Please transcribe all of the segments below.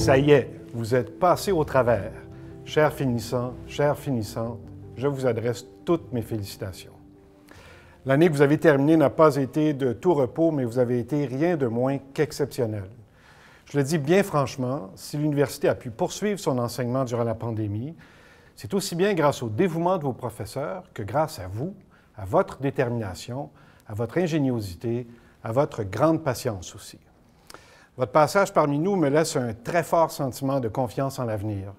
Ça y est, vous êtes passés au travers. Chers finissants, chères finissantes, je vous adresse toutes mes félicitations. L'année que vous avez terminée n'a pas été de tout repos, mais vous avez été rien de moins qu'exceptionnel. Je le dis bien franchement, si l'université a pu poursuivre son enseignement durant la pandémie, c'est aussi bien grâce au dévouement de vos professeurs que grâce à vous, à votre détermination, à votre ingéniosité, à votre grande patience aussi. Votre passage parmi nous me laisse un très fort sentiment de confiance en l'avenir.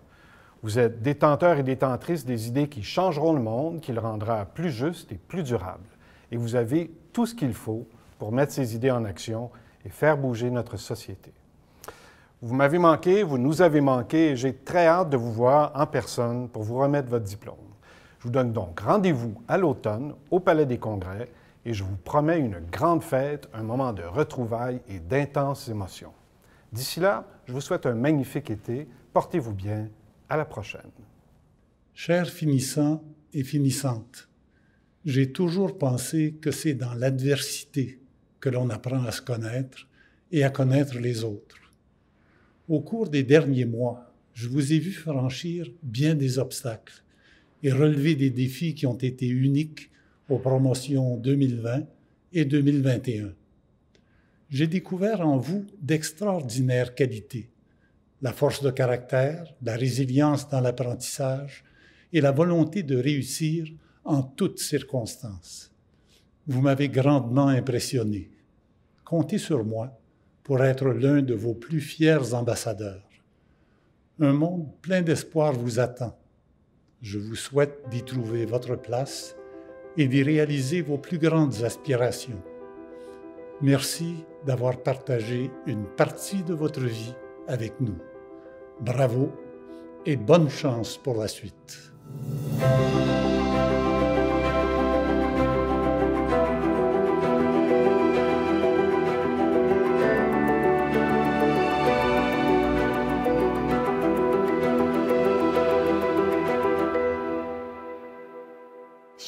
Vous êtes détenteurs et détentrices des idées qui changeront le monde, qui le rendra plus juste et plus durable. Et vous avez tout ce qu'il faut pour mettre ces idées en action et faire bouger notre société. Vous m'avez manqué, vous nous avez manqué, et j'ai très hâte de vous voir en personne pour vous remettre votre diplôme. Je vous donne donc rendez-vous à l'automne au Palais des Congrès et je vous promets une grande fête, un moment de retrouvailles et d'intenses émotions. D'ici là, je vous souhaite un magnifique été. Portez-vous bien. À la prochaine. Chers finissants et finissantes, j'ai toujours pensé que c'est dans l'adversité que l'on apprend à se connaître et à connaître les autres. Au cours des derniers mois, je vous ai vu franchir bien des obstacles et relever des défis qui ont été uniques aux promotions 2020 et 2021. J'ai découvert en vous d'extraordinaires qualités, la force de caractère, la résilience dans l'apprentissage et la volonté de réussir en toutes circonstances. Vous m'avez grandement impressionné. Comptez sur moi pour être l'un de vos plus fiers ambassadeurs. Un monde plein d'espoir vous attend. Je vous souhaite d'y trouver votre place et d'y réaliser vos plus grandes aspirations. Merci d'avoir partagé une partie de votre vie avec nous. Bravo et bonne chance pour la suite.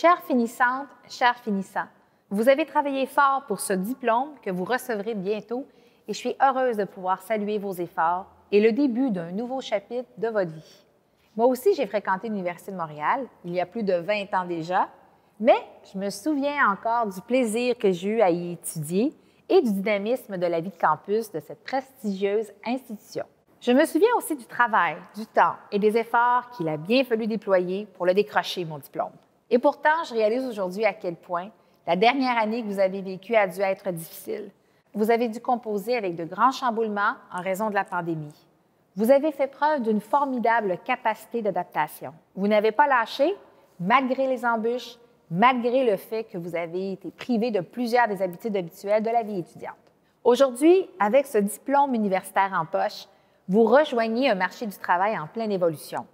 Chères finissantes, chers finissants, vous avez travaillé fort pour ce diplôme que vous recevrez bientôt et je suis heureuse de pouvoir saluer vos efforts et le début d'un nouveau chapitre de votre vie. Moi aussi, j'ai fréquenté l'Université de Montréal il y a plus de 20 ans déjà, mais je me souviens encore du plaisir que j'ai eu à y étudier et du dynamisme de la vie de campus de cette prestigieuse institution. Je me souviens aussi du travail, du temps et des efforts qu'il a bien fallu déployer pour le décrocher, mon diplôme. Et pourtant, je réalise aujourd'hui à quel point la dernière année que vous avez vécue a dû être difficile. Vous avez dû composer avec de grands chamboulements en raison de la pandémie. Vous avez fait preuve d'une formidable capacité d'adaptation. Vous n'avez pas lâché, malgré les embûches, malgré le fait que vous avez été privé de plusieurs des habitudes habituelles de la vie étudiante. Aujourd'hui, avec ce diplôme universitaire en poche, vous rejoignez un marché du travail en pleine évolution.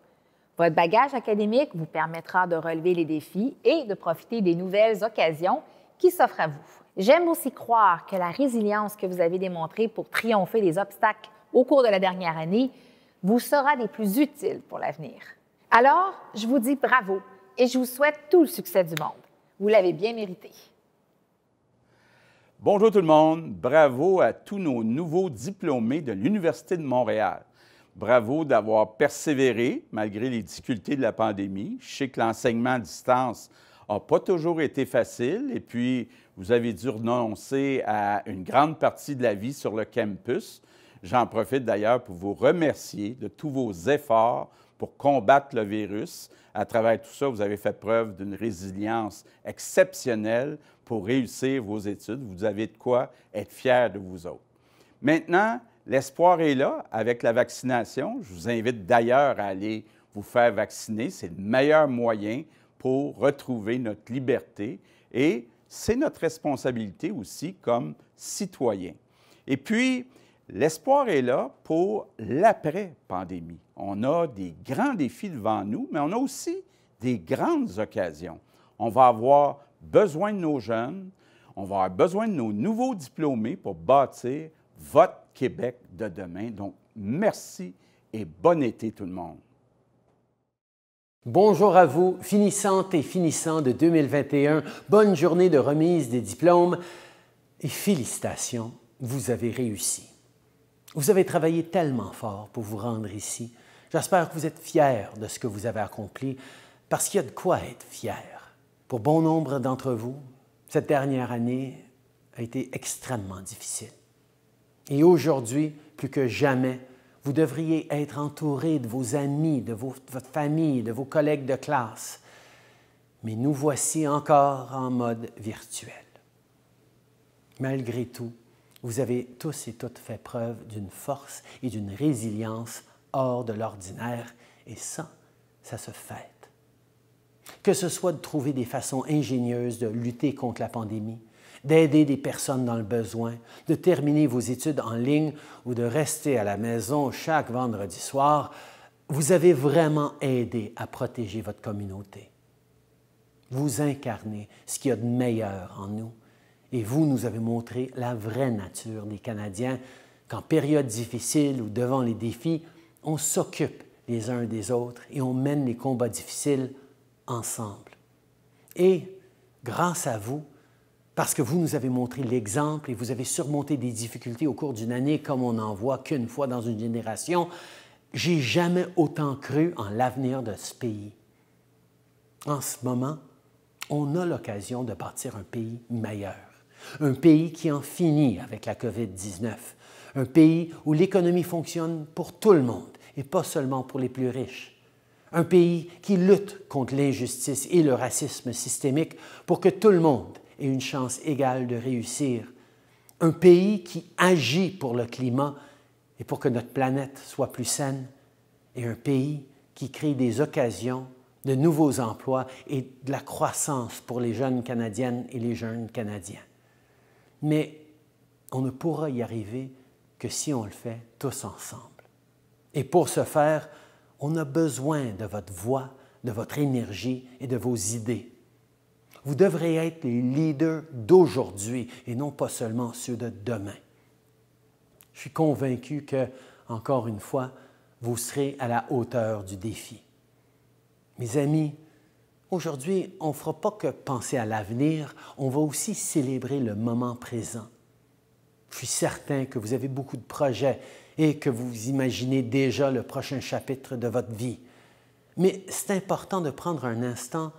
Votre bagage académique vous permettra de relever les défis et de profiter des nouvelles occasions qui s'offrent à vous. J'aime aussi croire que la résilience que vous avez démontrée pour triompher des obstacles au cours de la dernière année vous sera des plus utiles pour l'avenir. Alors, je vous dis bravo et je vous souhaite tout le succès du monde. Vous l'avez bien mérité. Bonjour tout le monde, bravo à tous nos nouveaux diplômés de l'Université de Montréal. Bravo d'avoir persévéré malgré les difficultés de la pandémie. Je sais que l'enseignement à distance n'a pas toujours été facile et puis vous avez dû renoncer à une grande partie de la vie sur le campus. J'en profite d'ailleurs pour vous remercier de tous vos efforts pour combattre le virus. À travers tout ça, vous avez fait preuve d'une résilience exceptionnelle pour réussir vos études. Vous avez de quoi être fiers de vous autres. Maintenant, l'espoir est là avec la vaccination. Je vous invite d'ailleurs à aller vous faire vacciner. C'est le meilleur moyen pour retrouver notre liberté et c'est notre responsabilité aussi comme citoyens. Et puis, l'espoir est là pour l'après-pandémie. On a des grands défis devant nous, mais on a aussi des grandes occasions. On va avoir besoin de nos jeunes, on va avoir besoin de nos nouveaux diplômés pour bâtir votre Québec de demain. Donc, merci et bon été tout le monde. Bonjour à vous, finissantes et finissants de 2021. Bonne journée de remise des diplômes et félicitations, vous avez réussi. Vous avez travaillé tellement fort pour vous rendre ici. J'espère que vous êtes fiers de ce que vous avez accompli, parce qu'il y a de quoi être fier. Pour bon nombre d'entre vous, cette dernière année a été extrêmement difficile. Et aujourd'hui, plus que jamais, vous devriez être entouré de vos amis, de votre famille, de vos collègues de classe. Mais nous voici encore en mode virtuel. Malgré tout, vous avez tous et toutes fait preuve d'une force et d'une résilience hors de l'ordinaire, et ça se fête. Que ce soit de trouver des façons ingénieuses de lutter contre la pandémie, d'aider des personnes dans le besoin, de terminer vos études en ligne ou de rester à la maison chaque vendredi soir, vous avez vraiment aidé à protéger votre communauté. Vous incarnez ce qu'il y a de meilleur en nous. Et vous nous avez montré la vraie nature des Canadiens, qu'en période difficile ou devant les défis, on s'occupe les uns des autres et on mène les combats difficiles ensemble. Et grâce à vous, parce que vous nous avez montré l'exemple et vous avez surmonté des difficultés au cours d'une année comme on n'en voit qu'une fois dans une génération, j'ai jamais autant cru en l'avenir de ce pays. En ce moment, on a l'occasion de bâtir un pays meilleur. Un pays qui en finit avec la COVID-19. Un pays où l'économie fonctionne pour tout le monde et pas seulement pour les plus riches. Un pays qui lutte contre l'injustice et le racisme systémique pour que tout le monde ait une chance égale de réussir. Un pays qui agit pour le climat et pour que notre planète soit plus saine. Et un pays qui crée des occasions, de nouveaux emplois et de la croissance pour les jeunes Canadiennes et les jeunes Canadiens. Mais on ne pourra y arriver que si on le fait tous ensemble. Et pour ce faire, on a besoin de votre voix, de votre énergie et de vos idées. Vous devrez être les leaders d'aujourd'hui et non pas seulement ceux de demain. Je suis convaincu que, encore une fois, vous serez à la hauteur du défi. Mes amis, aujourd'hui, on ne fera pas que penser à l'avenir, on va aussi célébrer le moment présent. Je suis certain que vous avez beaucoup de projets et que vous imaginez déjà le prochain chapitre de votre vie. Mais c'est important de prendre un instant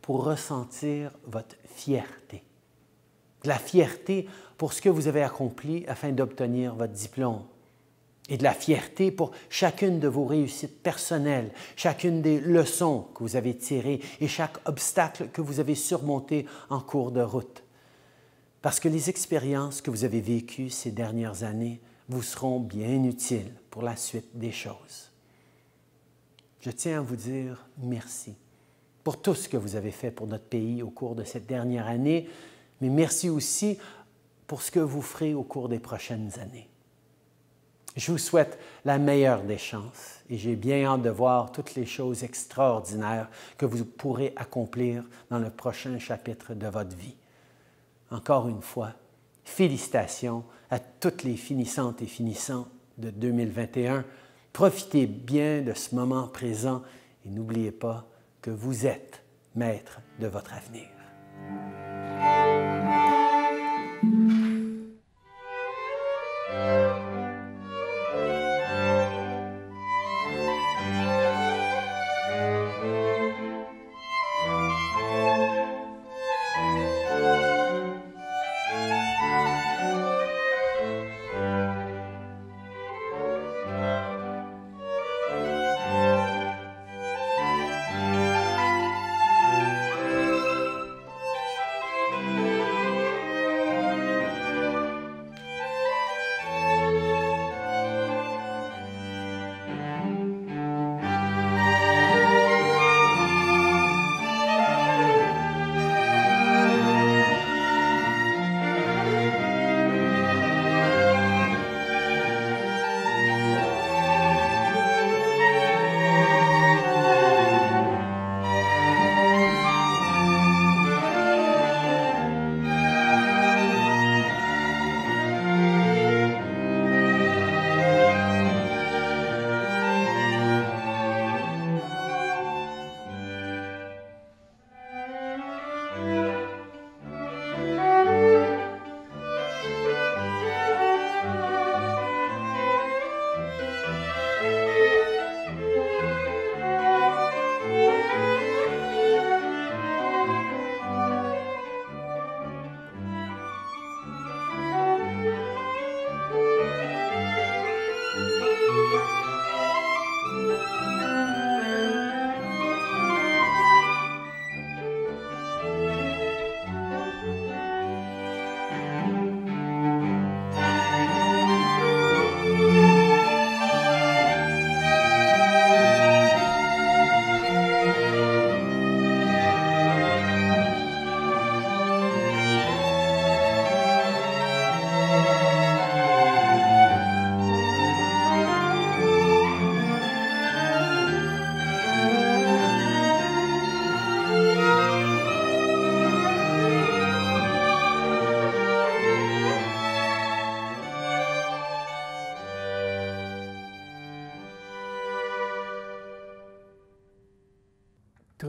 pour ressentir votre fierté. De la fierté pour ce que vous avez accompli afin d'obtenir votre diplôme. Et de la fierté pour chacune de vos réussites personnelles, chacune des leçons que vous avez tirées et chaque obstacle que vous avez surmonté en cours de route. Parce que les expériences que vous avez vécues ces dernières années vous seront bien utiles pour la suite des choses. Je tiens à vous dire merci pour tout ce que vous avez fait pour notre pays au cours de cette dernière année, mais merci aussi pour ce que vous ferez au cours des prochaines années. Je vous souhaite la meilleure des chances et j'ai bien hâte de voir toutes les choses extraordinaires que vous pourrez accomplir dans le prochain chapitre de votre vie. Encore une fois, félicitations à toutes les finissantes et finissants de 2021. Profitez bien de ce moment présent et n'oubliez pas que vous êtes maître de votre avenir.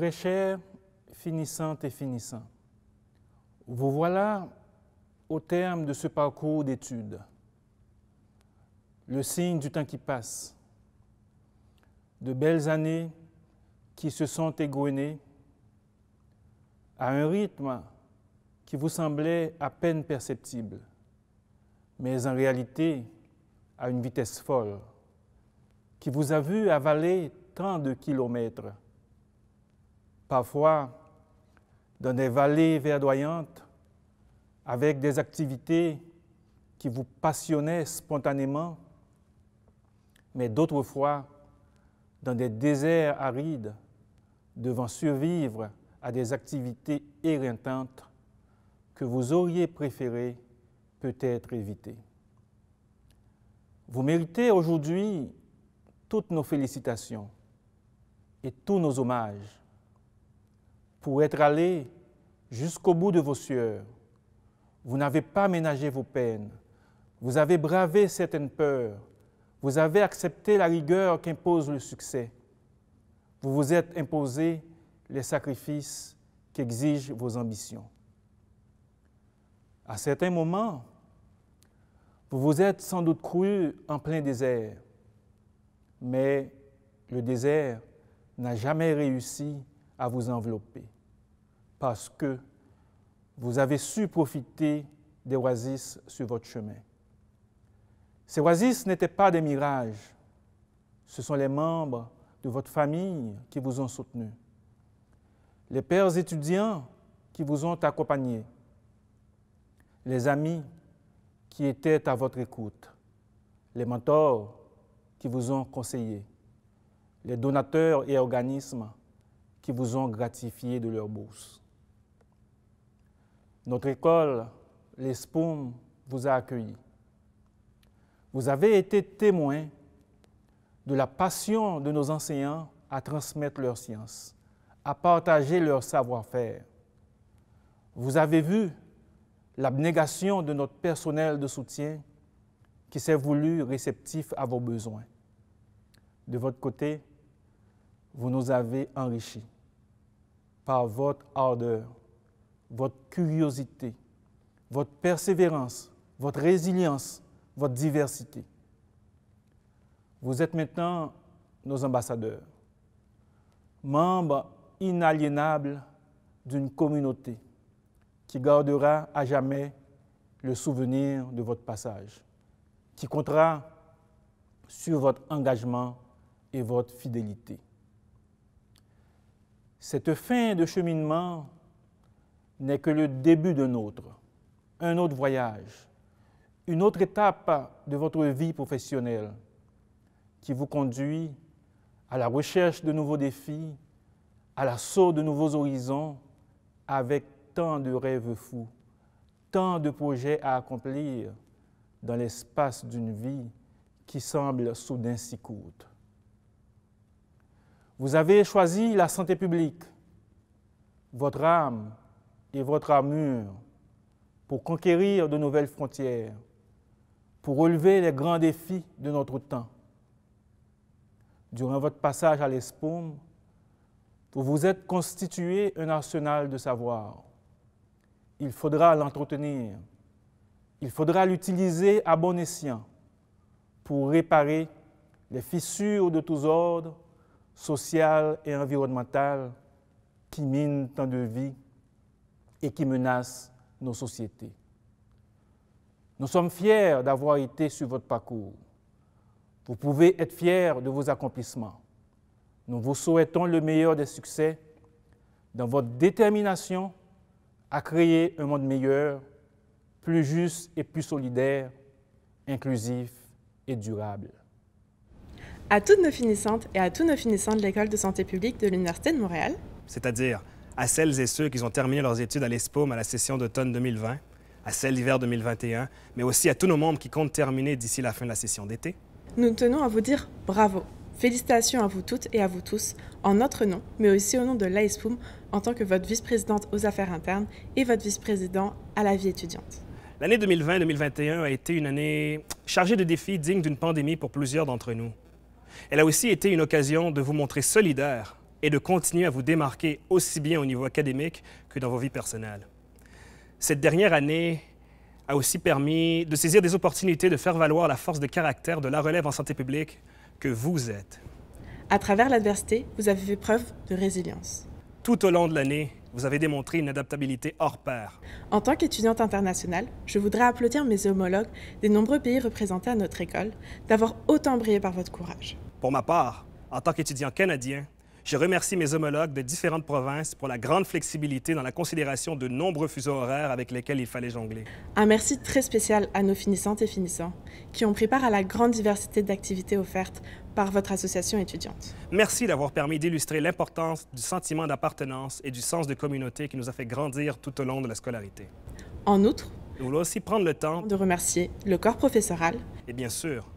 Très chers finissantes et finissants, vous voilà au terme de ce parcours d'études, le signe du temps qui passe, de belles années qui se sont égrenées à un rythme qui vous semblait à peine perceptible, mais en réalité à une vitesse folle, qui vous a vu avaler tant de kilomètres, parfois dans des vallées verdoyantes, avec des activités qui vous passionnaient spontanément, mais d'autres fois dans des déserts arides, devant survivre à des activités éreintantes que vous auriez préféré peut-être éviter. Vous méritez aujourd'hui toutes nos félicitations et tous nos hommages pour être allé jusqu'au bout de vos sueurs. Vous n'avez pas ménagé vos peines, vous avez bravé certaines peurs, vous avez accepté la rigueur qu'impose le succès. Vous vous êtes imposé les sacrifices qu'exigent vos ambitions. À certains moments, vous vous êtes sans doute cru en plein désert, mais le désert n'a jamais réussi à vous envelopper parce que vous avez su profiter des oasis sur votre chemin. Ces oasis n'étaient pas des mirages, ce sont les membres de votre famille qui vous ont soutenu, les pères étudiants qui vous ont accompagnés, les amis qui étaient à votre écoute, les mentors qui vous ont conseillé, les donateurs et organismes qui vous ont gratifié de leur bourse. Notre école, l'ESPOUM, vous a accueillis. Vous avez été témoins de la passion de nos enseignants à transmettre leur science, à partager leur savoir-faire. Vous avez vu l'abnégation de notre personnel de soutien qui s'est voulu réceptif à vos besoins. De votre côté, vous nous avez enrichis par votre ardeur, votre curiosité, votre persévérance, votre résilience, votre diversité. Vous êtes maintenant nos ambassadeurs, membres inaliénables d'une communauté qui gardera à jamais le souvenir de votre passage, qui comptera sur votre engagement et votre fidélité. Cette fin de cheminement n'est que le début d'un autre, un autre voyage, une autre étape de votre vie professionnelle qui vous conduit à la recherche de nouveaux défis, à l'assaut de nouveaux horizons, avec tant de rêves fous, tant de projets à accomplir dans l'espace d'une vie qui semble soudain si courte. Vous avez choisi la santé publique, votre âme et votre armure pour conquérir de nouvelles frontières, pour relever les grands défis de notre temps. Durant votre passage à l'ESPOUM, vous vous êtes constitué un arsenal de savoir. Il faudra l'entretenir, il faudra l'utiliser à bon escient pour réparer les fissures de tous ordres, sociales et environnementales, qui minent tant de vies et qui menacent nos sociétés. Nous sommes fiers d'avoir été sur votre parcours. Vous pouvez être fiers de vos accomplissements. Nous vous souhaitons le meilleur des succès dans votre détermination à créer un monde meilleur, plus juste et plus solidaire, inclusif et durable. À toutes nos finissantes et à tous nos finissants de l'École de santé publique de l'Université de Montréal, c'est-à-dire à celles et ceux qui ont terminé leurs études à l'ESPOUM à la session d'automne 2020, à celle d'hiver 2021, mais aussi à tous nos membres qui comptent terminer d'ici la fin de la session d'été, nous tenons à vous dire bravo. Félicitations à vous toutes et à vous tous, en notre nom, mais aussi au nom de l'AESPOUM, en tant que votre vice-présidente aux affaires internes et votre vice-président à la vie étudiante. L'année 2020-2021 a été une année chargée de défis dignes d'une pandémie pour plusieurs d'entre nous. Elle a aussi été une occasion de vous montrer solidaires et de continuer à vous démarquer aussi bien au niveau académique que dans vos vies personnelles. Cette dernière année a aussi permis de saisir des opportunités de faire valoir la force de caractère de la relève en santé publique que vous êtes. À travers l'adversité, vous avez fait preuve de résilience. Tout au long de l'année, vous avez démontré une adaptabilité hors pair. En tant qu'étudiante internationale, je voudrais applaudir mes homologues des nombreux pays représentés à notre école d'avoir autant brillé par votre courage. Pour ma part, en tant qu'étudiant canadien, je remercie mes homologues de différentes provinces pour la grande flexibilité dans la considération de nombreux fuseaux horaires avec lesquels il fallait jongler. Un merci très spécial à nos finissantes et finissants qui ont pris part à la grande diversité d'activités offertes par votre association étudiante. Merci d'avoir permis d'illustrer l'importance du sentiment d'appartenance et du sens de communauté qui nous a fait grandir tout au long de la scolarité. En outre, nous voulons aussi prendre le temps de remercier le corps professoral et bien sûr,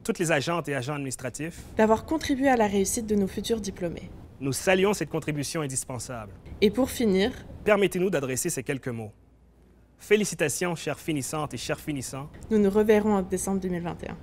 toutes les agentes et agents administratifs d'avoir contribué à la réussite de nos futurs diplômés. Nous saluons cette contribution indispensable. Et pour finir, permettez-nous d'adresser ces quelques mots. Félicitations, chères finissantes et chers finissants. Nous nous reverrons en décembre 2021.